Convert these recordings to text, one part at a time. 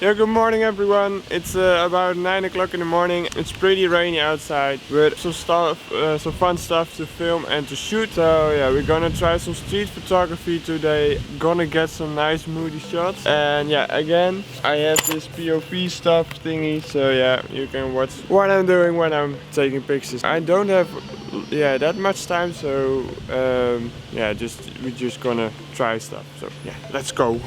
Yeah, good morning everyone. It's about 9 o'clock in the morning. It's pretty rainy outside, but some fun stuff to film and to shoot. So yeah, we're gonna try some street photography today. Gonna get some nice moody shots. And yeah, again, I have this POV stuff thingy. So yeah, you can watch what I'm doing when I'm taking pictures. I don't have that much time, so yeah, we're just gonna try stuff. So yeah, let's go.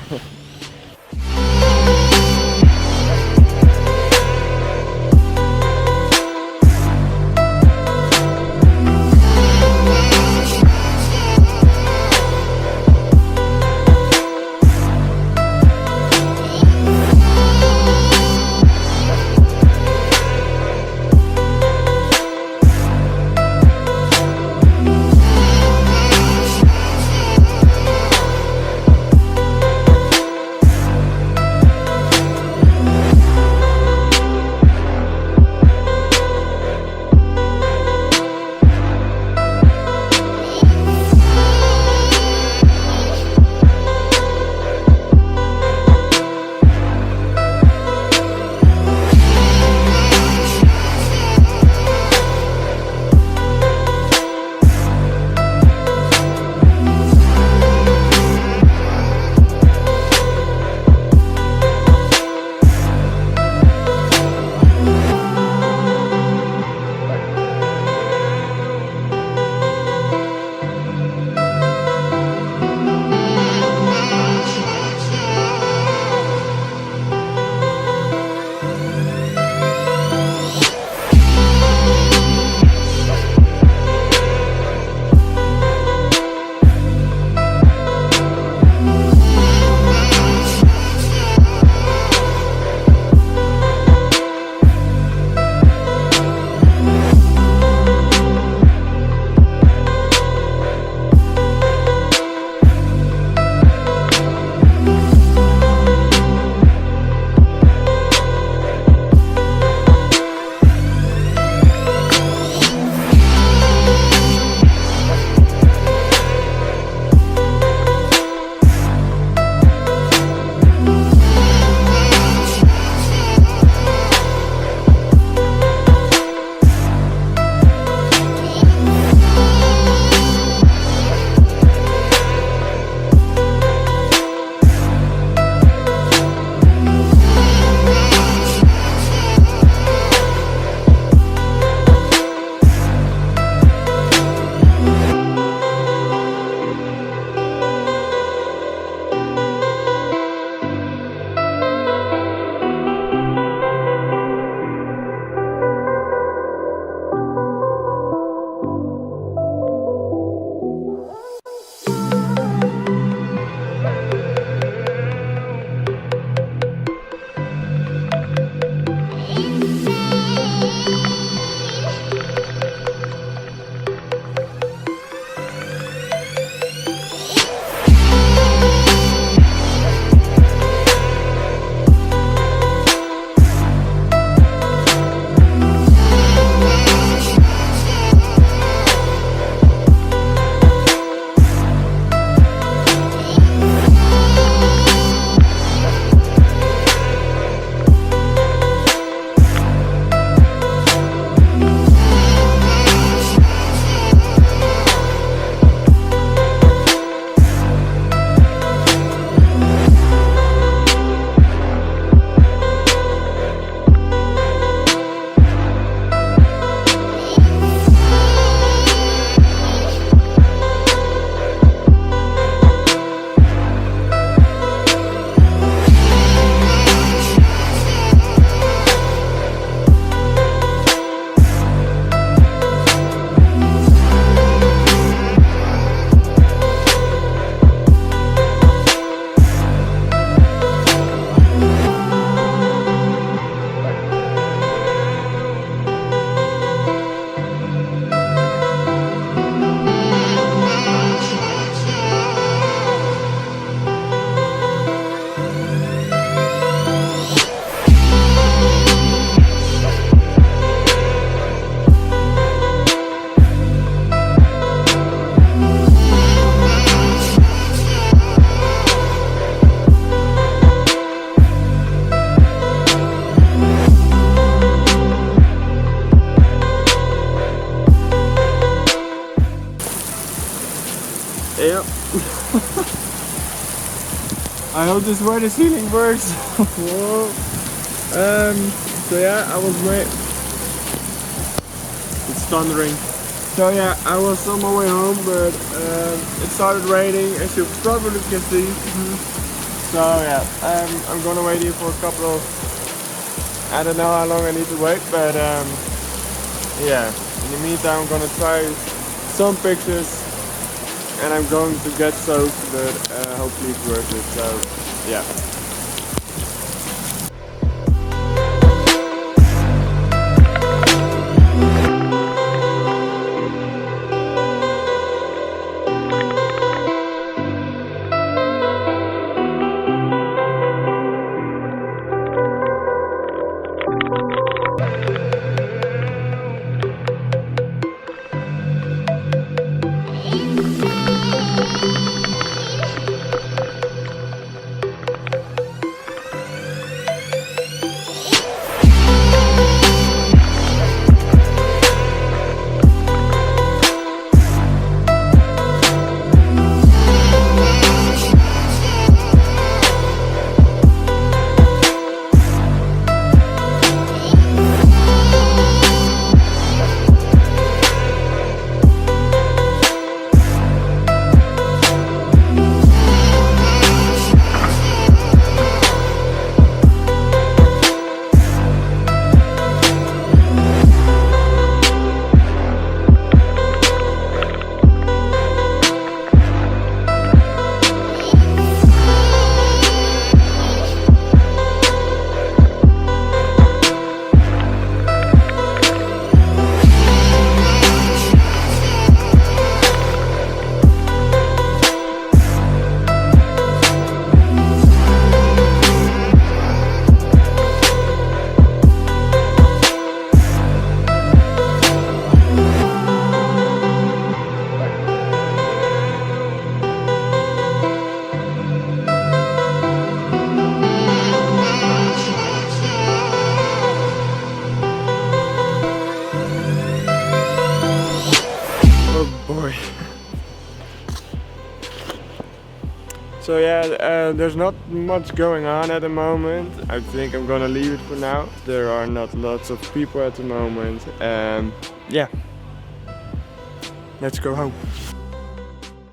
hope this weather ceiling works. Whoa. So yeah, I was it's thundering. So yeah, I was on my way home, but it started raining, as you probably can see. So yeah, I'm gonna wait here for a couple of, I don't know how long I need to wait, but yeah, in the meantime I'm gonna try some pictures and I'm going to get soaked, but hopefully it's worth it. So yeah. So yeah, there's not much going on at the moment. I think I'm gonna leave it for now. There are not lots of people at the moment. Yeah, let's go home.